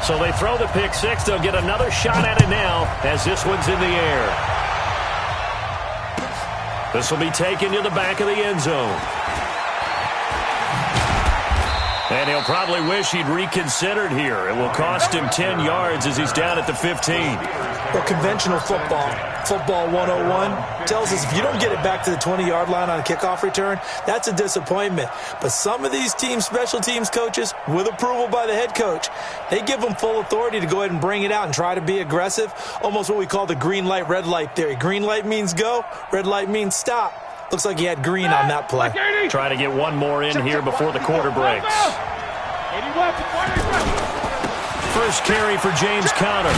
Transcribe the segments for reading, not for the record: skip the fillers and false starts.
So they throw the pick six. They'll get another shot at it now as this one's in the air. This will be taken to the back of the end zone. And he'll probably wish he'd reconsidered here. It will cost him 10 yards as he's down at the 15. Well, conventional football 101, tells us if you don't get it back to the 20-yard line on a kickoff return, that's a disappointment. But some of these special teams coaches, with approval by the head coach, they give them full authority to go ahead and bring it out and try to be aggressive, almost what we call the green light, red light theory. Green light means go, red light means stop. Looks like he had green on that play. Try to get one more in here before the quarter breaks. First carry for James Conner.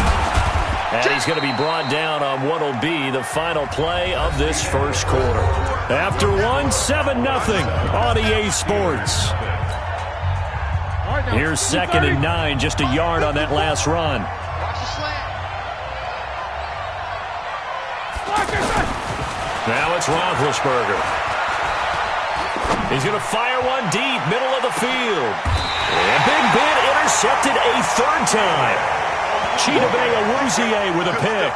And he's going to be brought down on what will be the final play of this first quarter. After one, 7-0 on EA Sports. Here's 2nd and 9, just a yard on that last run. Now it's Roethlisberger. He's going to fire one deep, middle of the field. And Big Ben intercepted a third time. Chidobe Awuzie with a pick.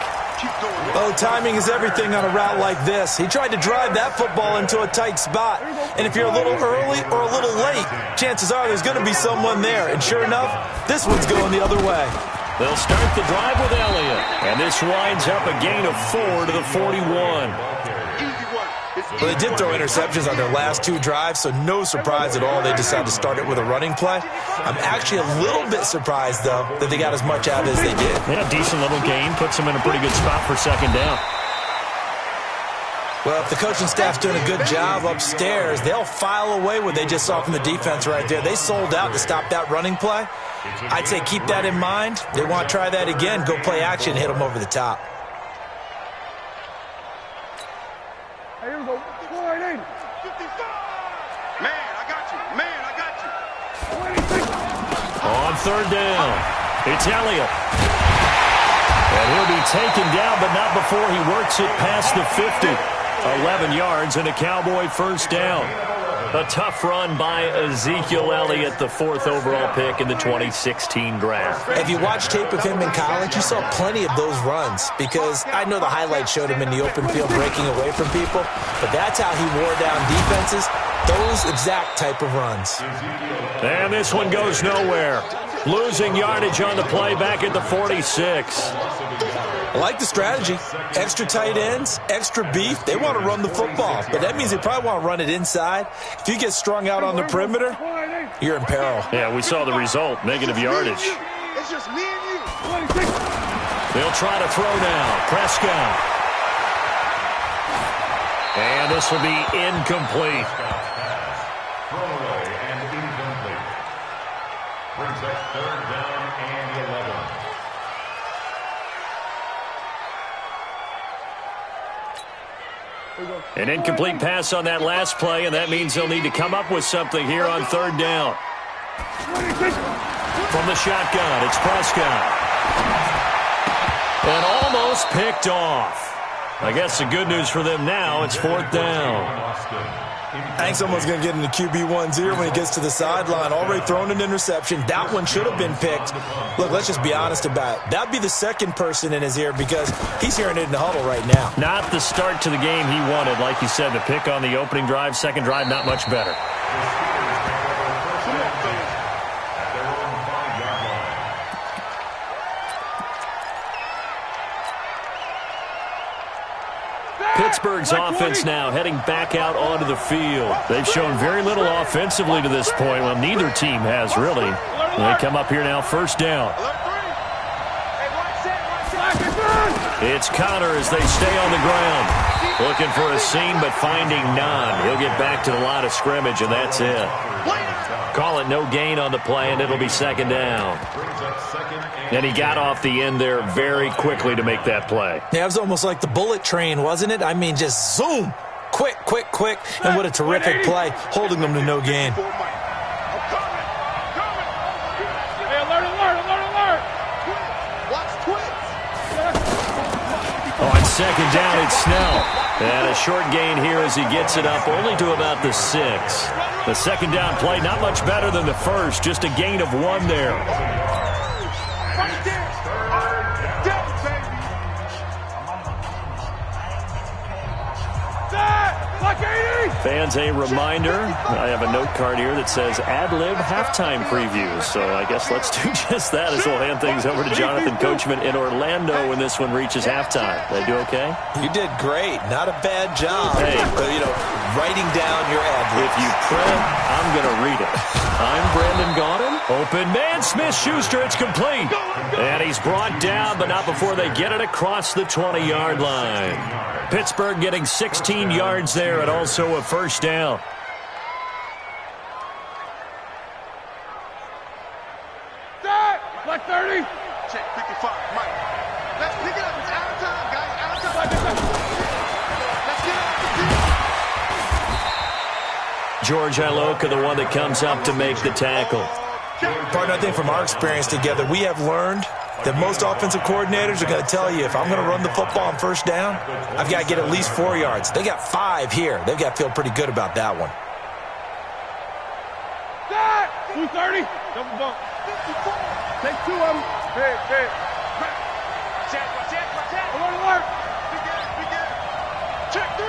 Oh, timing is everything on a route like this. He tried to drive that football into a tight spot. And if you're a little early or a little late, chances are there's going to be someone there. And sure enough, this one's going the other way. They'll start the drive with Elliott. And this winds up a gain of 4 to the 41. Well, they did throw interceptions on their last 2 drives, so no surprise at all they decided to start it with a running play. I'm actually a little bit surprised, though, that they got as much out as they did. Yeah, decent little gain. Puts them in a pretty good spot for 2nd down. Well, if the coaching staff's doing a good job upstairs, they'll file away what they just saw from the defense right there. They sold out to stop that running play. I'd say keep that in mind. They want to try that again, go play action, hit them over the top. Here we go. Man, I got you. Man, I got you. On 3rd down, it's Elliott. And he'll be taken down, but not before he works it past the 50. 11 yards and a Cowboy first down. A tough run by Ezekiel Elliott, the 4th overall pick in the 2016 draft. If you watch tape of him in college, you saw plenty of those runs because I know the highlights showed him in the open field breaking away from people, but that's how he wore down defenses, those exact type of runs. And this one goes nowhere. Losing yardage on the play back at the 46. I like the strategy. Extra tight ends, extra beef. They want to run the football, but that means they probably want to run it inside. If you get strung out on the perimeter, you're in peril. Yeah, we saw the result, negative yardage. It's just me and you. They'll try to throw now. Prescott. And this will be incomplete. Throwaway and incomplete. Brings up 3rd down and 11. An incomplete pass on that last play, and that means they'll need to come up with something here on 3rd down. From the shotgun, it's Prescott. And almost picked off. I guess the good news for them now, it's 4th down. I think someone's going to get in the QB1's ear when he gets to the sideline. Already thrown an interception. That one should have been picked. Look, let's just be honest about it. That'd be the second person in his ear because he's hearing it in the huddle right now. Not the start to the game he wanted. Like you said, the pick on the opening drive, second drive, not much better. Pittsburgh's offense now heading back out onto the field. They've shown very little offensively to this point. Well, neither team has really. They come up here now, 1st down. It's Conner as they stay on the ground. Looking for a seam, but finding none. He'll get back to the line of scrimmage, and that's it. Call it no gain on the play, and it'll be 2nd down. And he got off the end there very quickly to make that play. Yeah, it was almost like the bullet train, wasn't it? I mean, just zoom. Quick, quick, quick. And what a terrific play, holding them to no gain. On 2nd down, it's Snell. And a short gain here as he gets it up only to about the 6. The 2nd down play, not much better than the first, just a gain of 1 there. Watch this. Dead, baby. Dead. Like 80. Fans, a reminder, I have a note card here that says ad-lib halftime previews. So I guess let's do just that as we'll hand things over to Jonathan Coachman in Orlando when this one reaches halftime. Did I do okay? You did great. Not a bad job. Hey. Writing down your ad-libs. If you print, I'm going to read it. I'm Brandon Gaudin. Open man, Smith-Schuster, it's complete. And he's brought down, but not before they get it across the 20-yard line. Pittsburgh getting 16 yards there and also a first down. Dead. Like 30. Check 55. Mike. Let's pick it up. It's out of time, guys. Out of time. Let's get out the field. George Iloka, the one that comes up to make the tackle. Partner, I think from our experience together, we have learned that most offensive coordinators are going to tell you, if I'm going to run the football on first down, I've got to get at least 4 yards. They got 5 here. They've got to feel pretty good about that one. 230. Double bump. 54. Take 2 of them. Big. Check. Alert. Begin. Check 3.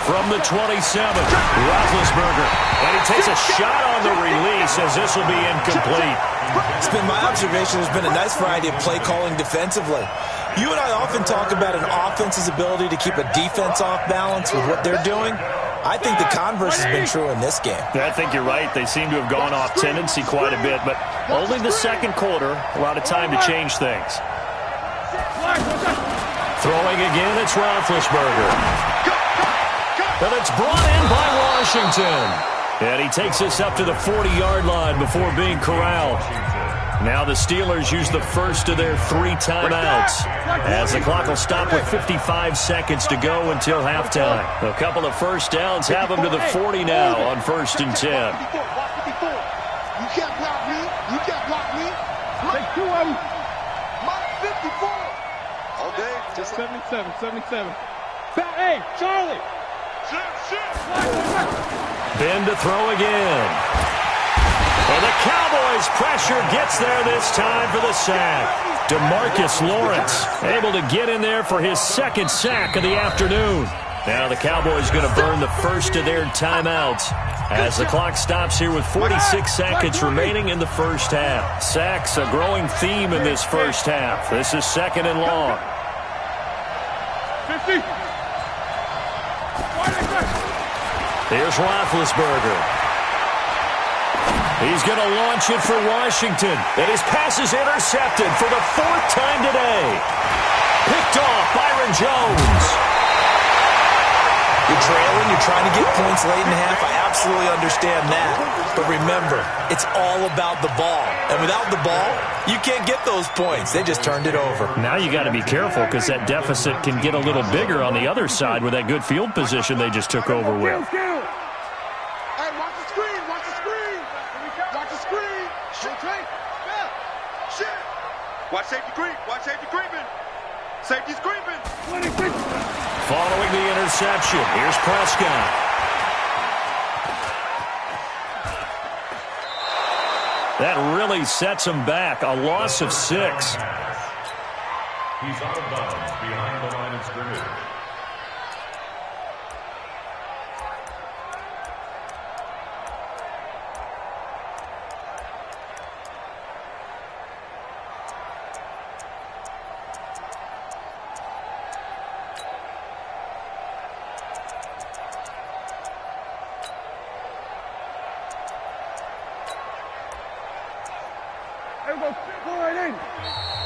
From the 27, Roethlisberger. And he takes a shot on the release as this will be incomplete. It's been my observation there's been a nice variety of play calling defensively. You and I often talk about an offense's ability to keep a defense off balance with what they're doing. I think the converse has been true in this game. I think you're right. They seem to have gone off tendency quite a bit, but only the second quarter, a lot of time to change things. Throwing again, it's Roethlisberger. But it's brought in by Washington. And he takes us up to the 40-yard line before being corralled. Now the Steelers use the first of their 3 timeouts, as the clock will stop with 55 seconds to go until halftime. A couple of first downs have them to the 40 now on 1st and 10. You can't block me. Take 2 of them. Mike 54. All day. Just 77. Hey, Charlie. Ben to throw again. And the Cowboys' pressure gets there this time for the sack. DeMarcus Lawrence able to get in there for his second sack of the afternoon. Now the Cowboys going to burn the first of their timeouts as the clock stops here with 46 seconds remaining in the first half. Sacks a growing theme in this first half. This is 2nd and long. 50. Here's Roethlisberger. He's going to launch it for Washington. And his pass is intercepted for the 4th time today. Picked off Byron Jones. You're trailing, you're trying to get points late in the half. I absolutely understand that. But remember, it's all about the ball. And without the ball, you can't get those points. They just turned it over. Now you got to be careful because that deficit can get a little bigger on the other side with that good field position they just took over with. Hey, watch the screen. Watch the screen. Shit. Watch safety creeping. Safety's creeping. Following the interception, here's Prescott. That really sets him back. A loss of 6. He's out of bounds behind the line of scrimmage.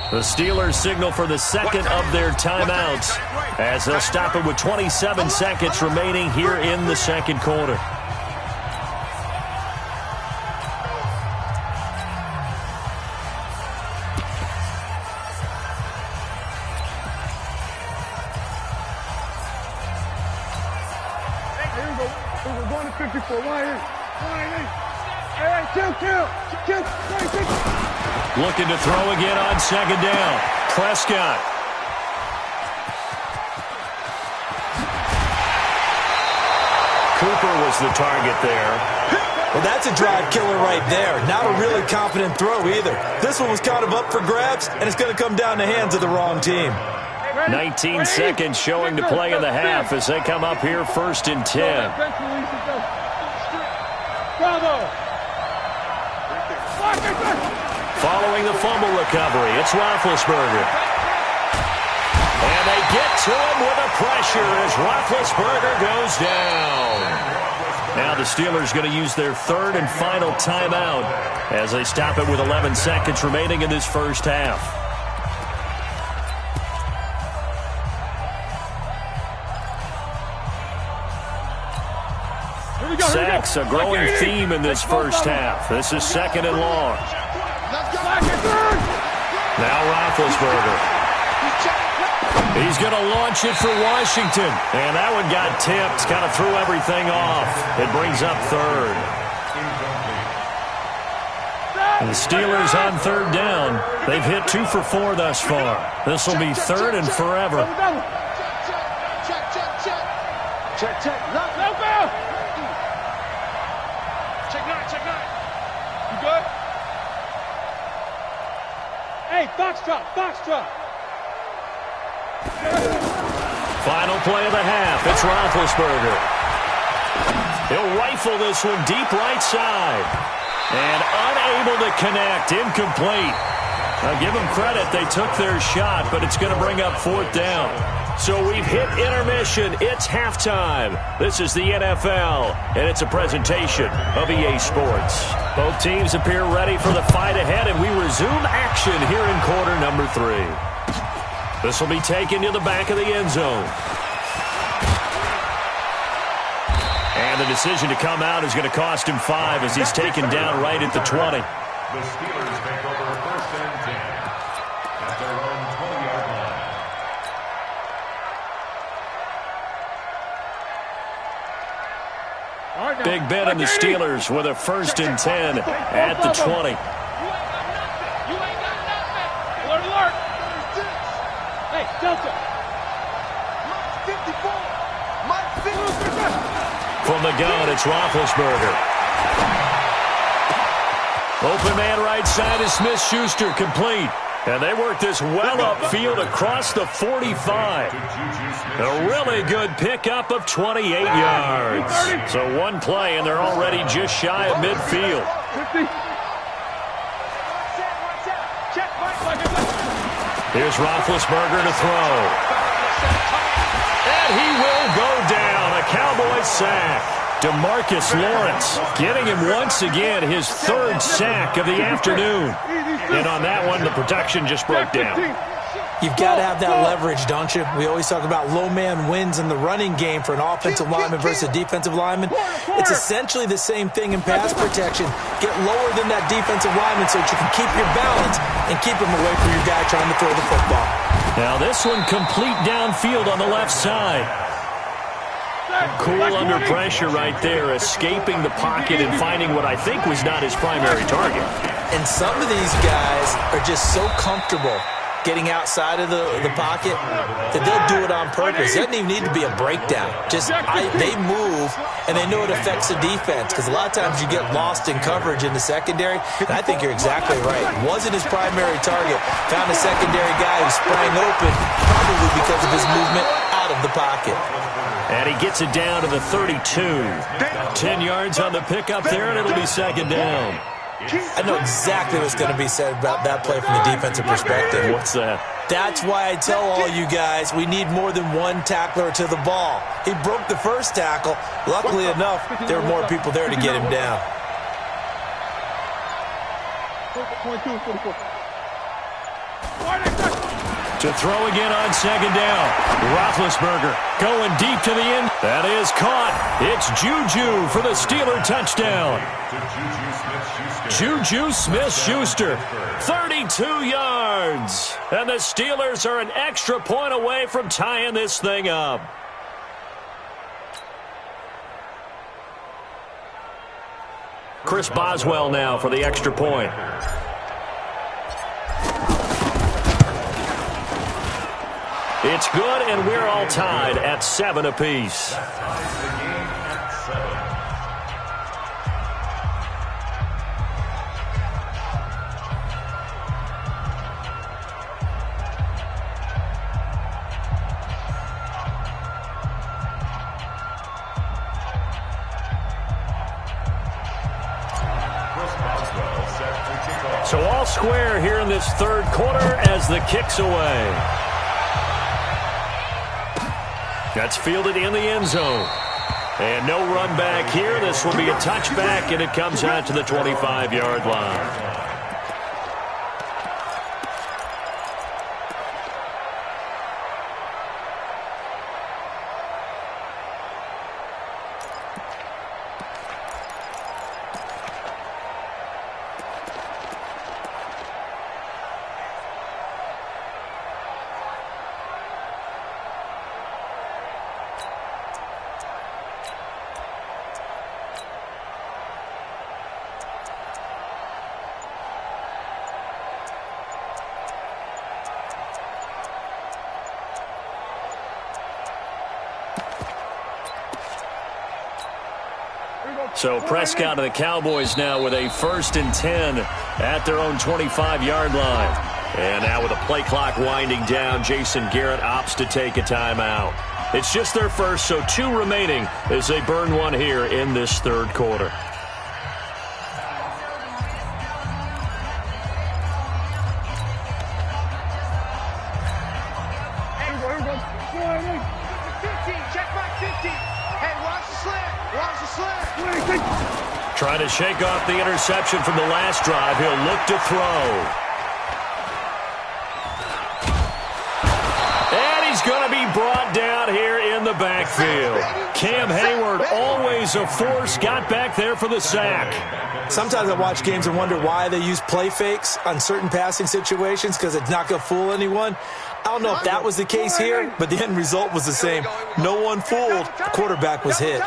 The Steelers signal for the second of their timeouts as they'll stop it with 27 seconds remaining here in the second quarter. We're going to 54. Hey, kill. Looking to throw again on 2nd down. Prescott. Cooper was the target there. Well, that's a drive killer right there. Not a really confident throw either. This one was kind of up for grabs, and it's going to come down the hands of the wrong team. 19 seconds showing to play in the half as they come up here 1st and 10. Following the fumble recovery, it's Roethlisberger. And they get to him with the pressure as Roethlisberger goes down. Now the Steelers going to use their 3rd and final timeout as they stop it with 11 seconds remaining in this first half. Sacks, a growing theme in this first half. This is 2nd and long. Now Roethlisberger. He's going to launch it for Washington. And that one got tipped. Kind of threw everything off. It brings up 3rd. And the Steelers on 3rd down. They've hit 2 for 4 thus far. This will be 3rd and forever. Check. No foul. Check 9. You good? Hey, Foxtrot. Final play of the half. It's Roethlisberger. He'll rifle this one deep right side. And unable to connect. Incomplete. Now give them credit. They took their shot, but it's going to bring up 4th down. So we've hit intermission. It's halftime. This is the NFL, and it's a presentation of EA Sports. Both teams appear ready for the fight ahead, and we resume action here in quarter number 3. This will be taken to the back of the end zone. And the decision to come out is going to cost him 5 as he's taken down right at the 20. The Steelers take over 1st and 10 at their own 20-yard line. Big Ben and the Steelers with a 1st and 10 at the 20. You ain't got nothing. Alert. Hey, Delta. Mike 54. Mike 54. From the gun, it's Roethlisberger. Open man right side is Smith-Schuster, complete. And they work this well upfield across the 45. A really good pickup of 28 yards. So one play, and they're already just shy of midfield. Here's Roethlisberger to throw. And he will go down. A Cowboy sack. DeMarcus Lawrence getting him once again his 3rd sack of the afternoon. And on that one, the protection just broke down. You've got to have that leverage, don't you? We always talk about low man wins in the running game for an offensive lineman versus a defensive lineman. It's essentially the same thing in pass protection. Get lower than that defensive lineman so that you can keep your balance and keep him away from your guy trying to throw the football. Now this one complete downfield on the left side. Cool under pressure right there, escaping the pocket and finding what I think was not his primary target. And some of these guys are just so comfortable getting outside of the pocket that they'll do it on purpose. It doesn't even need to be a breakdown. They move, and they know it affects the defense because a lot of times you get lost in coverage in the secondary. And I think you're exactly right. Wasn't his primary target. Found a secondary guy who sprang open, probably because of his movement out of the pocket. And he gets it down to the 32. 10 yards on the pickup there, and it'll be 2nd down. I know exactly what's going to be said about that play from the defensive perspective. What's that? That's why I tell all you guys we need more than one tackler to the ball. He broke the first tackle. Luckily enough, there were more people there to get him down. 22 44. To throw again on 2nd down. Roethlisberger going deep to the end. That is caught. It's Juju for the Steeler touchdown. Juju Smith-Schuster, 32 yards. And the Steelers are an extra point away from tying this thing up. Chris Boswell now for the extra point. It's good, and we're all tied at 7 apiece. So all square here in this third quarter as the kick's away. That's fielded in the end zone. And no run back here. This will be a touchback, and it comes out to the 25-yard line. So Prescott and the Cowboys now with a 1st and 10 at their own 25-yard line. And now with the play clock winding down, Jason Garrett opts to take a timeout. It's just their first, so 2 remaining as they burn one here in this third quarter. Trying to shake off the interception from the last drive. He'll look to throw. And he's going to be brought down here in the backfield. Cam Hayward, always a force, got back there for the sack. Sometimes I watch games and wonder why they use play fakes on certain passing situations, because it's not going to fool anyone. I don't know if that was the case here, but the end result was the same. No one fooled. The quarterback was hit.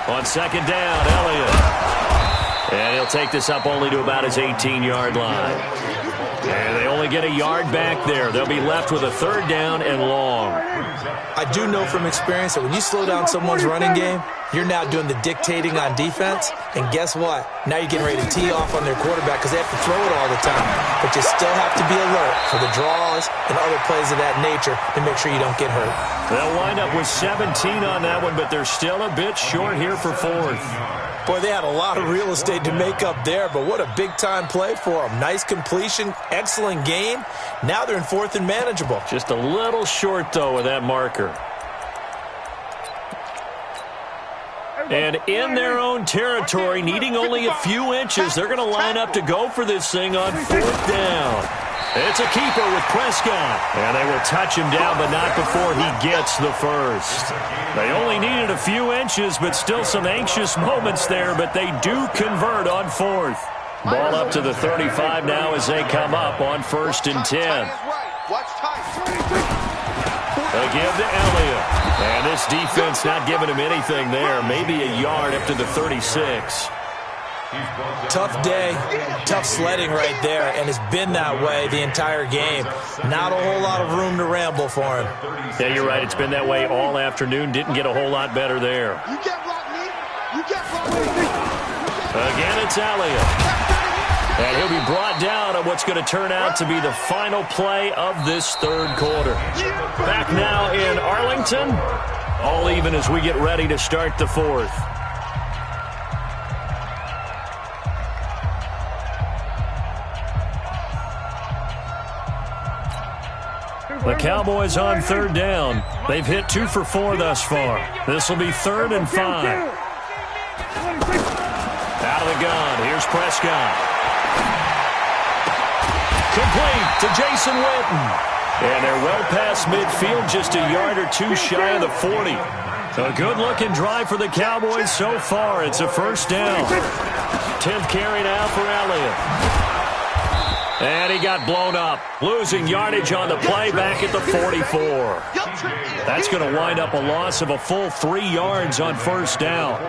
On second down, Elliott. And he'll take this up only to about his 18-yard line. And they only get a yard back there. They'll be left with a 3rd down and long. I do know from experience that when you slow down someone's running game, you're now doing the dictating on defense. And guess what? Now you're getting ready to tee off on their quarterback because they have to throw it all the time. But you still have to be alert for the draws and other plays of that nature to make sure you don't get hurt. They'll wind up with 17 on that one, but they're still a bit short here for 4th. Boy, they had a lot of real estate to make up there, but what a big-time play for them. Nice completion, excellent game. Now they're in 4th and manageable. Just a little short, though, with that marker. And in their own territory, needing only a few inches, they're going to line up to go for this thing on 4th down. It's a keeper with Prescott. And they will touch him down, but not before he gets the first. They only needed a few inches, but still some anxious moments there, but they do convert on 4th. Ball up to the 35 now as they come up on 1st and 10. They give to Elliott. And this defense not giving him anything there. Maybe a yard up to the 36. Tough day, tough sledding right there, and it's been that way the entire game. Not a whole lot of room to ramble for him. Yeah, you're right. It's been that way all afternoon. Didn't get a whole lot better there. Again, it's Elliott. And he'll be brought down on what's going to turn out to be the final play of this third quarter. Back now in Arlington, all even as we get ready to start the 4th. The Cowboys on 3rd down. They've hit 2 for 4 thus far. This will be 3rd and 5. Out of the gun, here's Prescott. Complete to Jason Witten. And they're well past midfield, just a yard or 2 shy of the 40. A good-looking drive for the Cowboys so far. It's a 1st down. 10th carry now for Elliott. And he got blown up, losing yardage on the play back at the 44. That's going to wind up a loss of a full 3 yards on 1st down.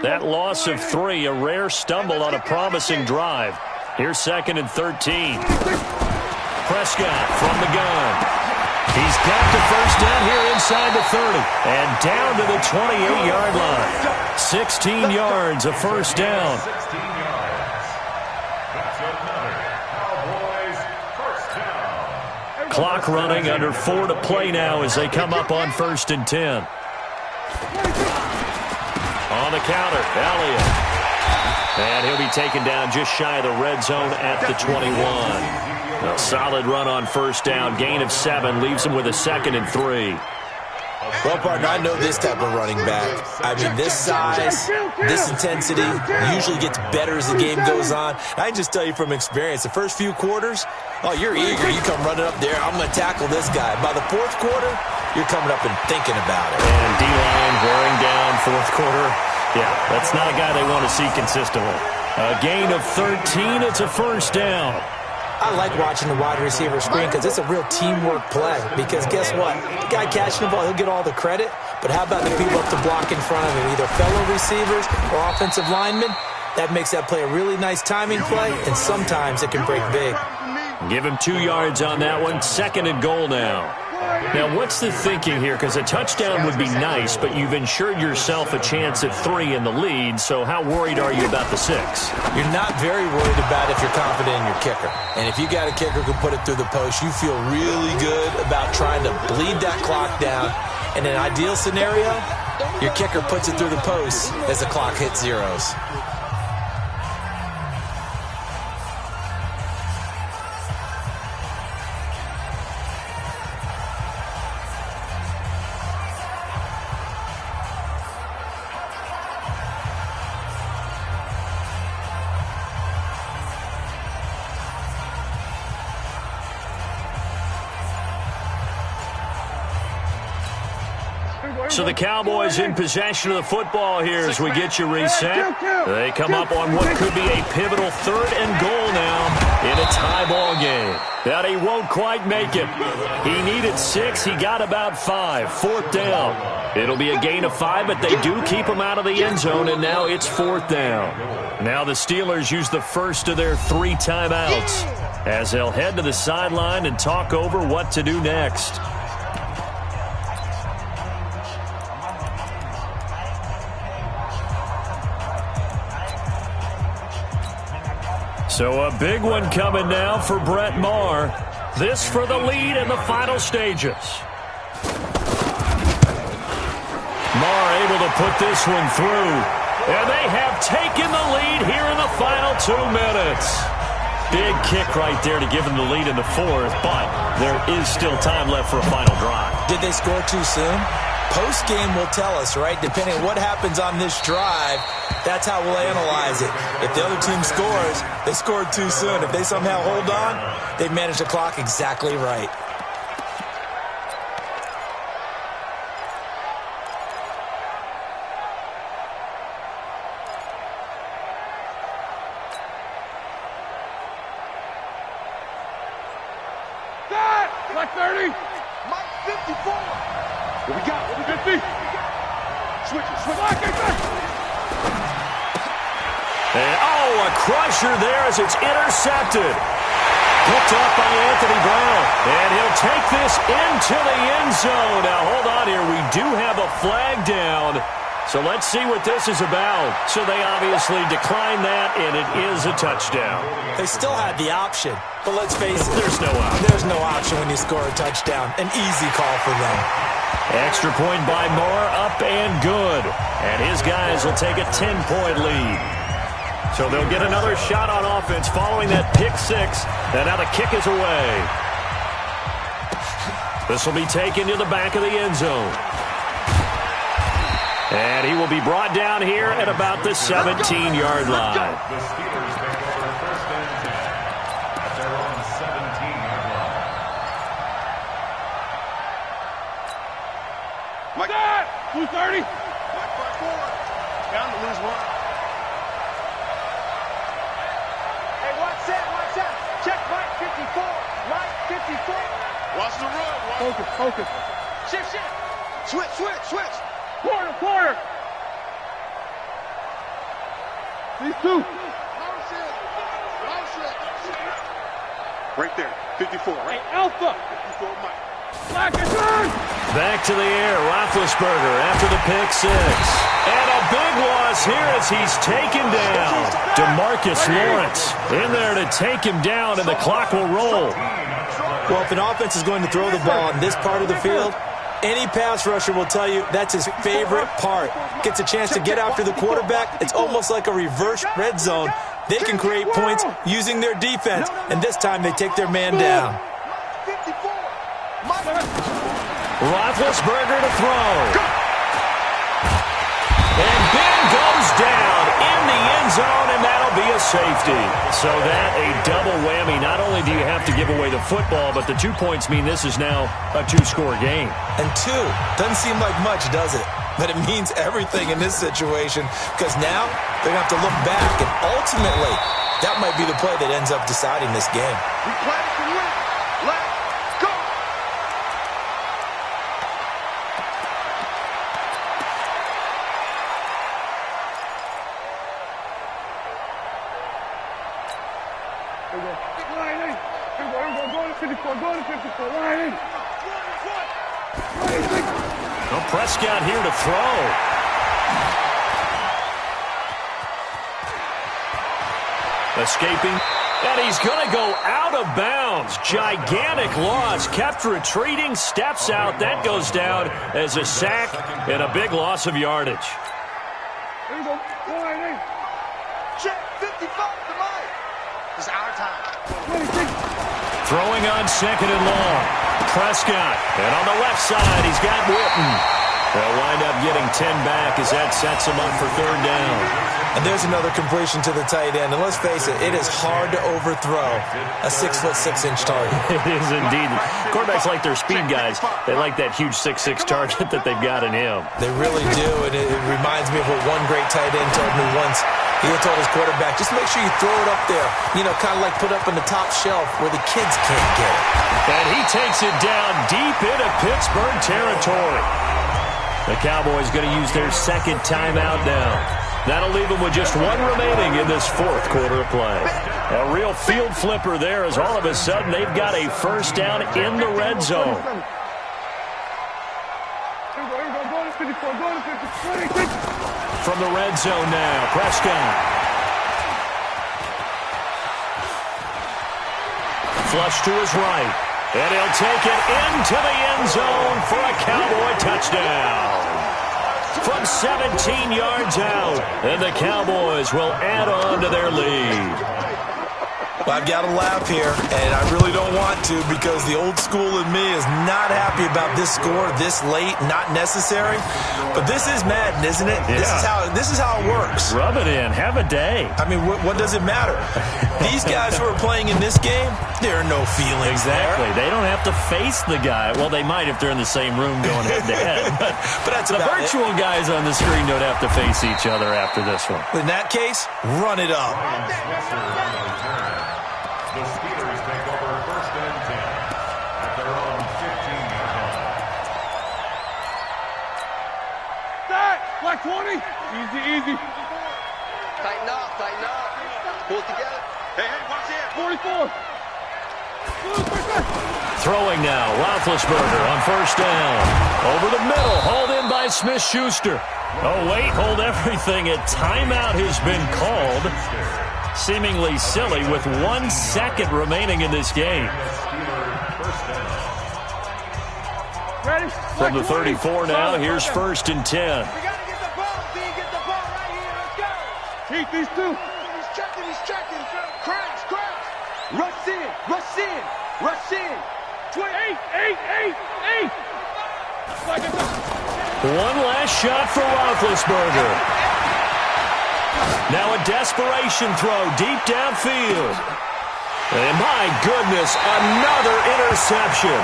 That loss of 3, a rare stumble on a promising drive. Here's 2nd and 13. Prescott from the gun. He's got the 1st down here inside the 30 and down to the 28-yard line. 16 yards, a 1st down. Clock running, under 4 to play now as they come up on 1st and 10. On the counter, Elliott. And he'll be taken down just shy of the red zone at the 21. A solid run on first down. Gain of 7 leaves him with a 2nd and 3. Well, partner, I know this type of running back. I mean, this size, this intensity usually gets better as the game goes on. I can just tell you from experience, the first few quarters, oh, you're eager. You come running up there, I'm going to tackle this guy. By the fourth quarter, you're coming up and thinking about it. And D-line wearing down fourth quarter. Yeah, that's not a guy they want to see consistently. A gain of 13, it's a first down. I like watching the wide receiver screen because it's a real teamwork play. Because guess what? The guy catching the ball, he'll get all the credit. But how about the people up the block in front of him, either fellow receivers or offensive linemen? That makes that play a really nice timing play, and sometimes it can break big. Give him 2 yards on that one. 2nd and goal now. Now, what's the thinking here? Because a touchdown would be nice, but you've ensured yourself a chance at 3 in the lead, so how worried are you about the 6? You're not very worried about if you're confident in your kicker. And if you got a kicker who can put it through the post, you feel really good about trying to bleed that clock down. In an ideal scenario, your kicker puts it through the post as the clock hits zeros. So the Cowboys in possession of the football here as we get you reset. They come up on what could be a pivotal 3rd and goal now in a tie ball game. That he won't quite make it. He needed 6. He got about 5. 4th down. It'll be a gain of 5, but they do keep him out of the end zone, and now it's 4th down. Now the Steelers use the first of their 3 timeouts as they'll head to the sideline and talk over what to do next. So a big one coming now for Brett Maher. This for the lead in the final stages. Maher able to put this one through. And they have taken the lead here in the final 2 minutes. Big kick right there to give them the lead in the 4th, but there is still time left for a final drive. Did they score too soon? Post-game will tell us, right? Depending on what happens on this drive, that's how we'll analyze it. If the other team scores, they scored too soon. If they somehow hold on, they managed the clock exactly right. Like 30. Mike 54. What we got? 50. Switch it. And, a crusher there as it's intercepted. Picked up by Anthony Brown. And he'll take this into the end zone. Now, hold on here. We do have a flag down. So let's see what this is about. So they obviously declined that, and it is a touchdown. They still had the option, but let's face it. There's no option. There's no option when you score a touchdown. An easy call for them. Extra point by Moore, up and good. And his guys will take a 10-point lead. So they'll get another shot on offense following that pick 6. And now the kick is away. This will be taken to the back of the end zone. And he will be brought down here at about the 17-yard line. The Steelers take over 1st and 10 at their own 17-yard line. Mike, 230. Mike 5-4. Bound to lose 1. Hey, watch that. Check Mike 54. Mike 54. Watch the run. Focus. Shift. Switch. Quarter. These 2. Right there. 54, right? Hey, Alpha. 54, Mike. Black and turn. Back to the air. Roethlisberger after the pick 6. And a big loss here as he's taken down. DeMarcus Lawrence in there to take him down, and the clock will roll. Well, if an offense is going to throw the ball on this part of the field, Any pass rusher will tell you that's his favorite part. Gets a chance to get after the quarterback. It's almost like a reverse red zone. They can create points using their defense, and this time they take their man down. Roethlisberger to throw. And Ben goes down in the end zone, and that'll be a safety. So that a double whammy. Not only do you have to give away the football, but the 2 points mean this is now a 2-score game. And 2 doesn't seem like much, does it? But it means everything in this situation, because now they're going to have to look back, and ultimately that might be the play that ends up deciding this game. We play to win. Let's go. Here we go. Line in. Here we go. Go to 54. Go to 54. Line in. Well, Prescott here to throw. Escaping. And he's going to go out of bounds. Gigantic loss. Kept retreating. Steps out. That goes down as a sack and a big loss of yardage. Here we go. Line in. Check 55 to Mike. It's our time. 26. Throwing on second and long. Prescott. And on the left side, he's got Witten. They'll wind up getting 10 back as that sets him up for third down. And there's another completion to the tight end. And let's face it, it is hard to overthrow a 6'6" target. It is indeed. Quarterbacks like their speed guys. They like that huge 6'6" target that they've got in him. They really do, and it reminds me of what one great tight end told me once. He had told his quarterback, just make sure you throw it up there, you know, kind of like put up on the top shelf where the kids can't get it. And he takes it down deep into Pittsburgh territory. The Cowboys going to use their second timeout now. That'll leave them with just one remaining in this fourth quarter of play. A real field flipper there as all of a sudden they've got a first down in the red zone. From the red zone now, Prescott. Flush to his right. And he'll take it into the end zone for a Cowboy touchdown. From 17 yards out, and the Cowboys will add on to their lead. Well, I've got to laugh here, and I really don't want to because the old school in me is not happy about this score this late, not necessary. But this is Madden, isn't it? Yeah. This is how it works. Rub it in. Have a day. I mean, what does it matter? These guys who are playing in this game, there are no feelings Exactly. there. They don't have to face the guy. Well, they might if they're in the same room going head-to-head. But that's the about virtual guys on the screen don't have to face each other after this one. In that case, run it up. The Steelers take over first and 10 at their own 15-yard line. That, like 20. Easy, easy. Tighten up, tighten up. Pull it together. Hey, watch it. 44. Throwing now, Roethlisberger on first down. Over the middle, hauled in by Smith-Schuster. Oh, wait, hold everything. A timeout has been called. Seemingly silly with 1 second remaining in this game. Ready? From the 34 now, here's first and 10. We got to get the ball, D. Get the ball right here. Let's go. Keep these two. He's checking, he's checking. Crash, crash. Rush in, rush in, rush in. 8. One last shot for Roethlisberger. Now a desperation throw deep downfield. And my goodness, another interception.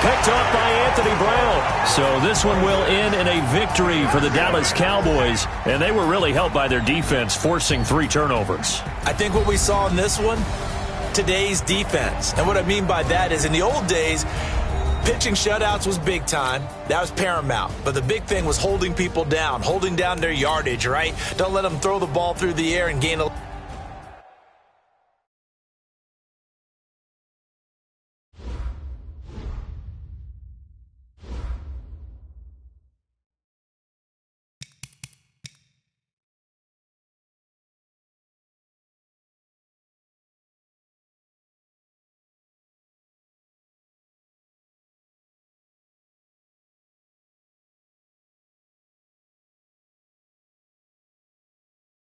Picked up by Anthony Brown. So this one will end in a victory for the Dallas Cowboys. And they were really helped by their defense, forcing 3 turnovers. I think what we saw in this one, today's defense. And what I mean by that is in the old days, pitching shutouts was big time. That was paramount. But the big thing was holding people down, holding down their yardage, right? Don't let them throw the ball through the air and gain a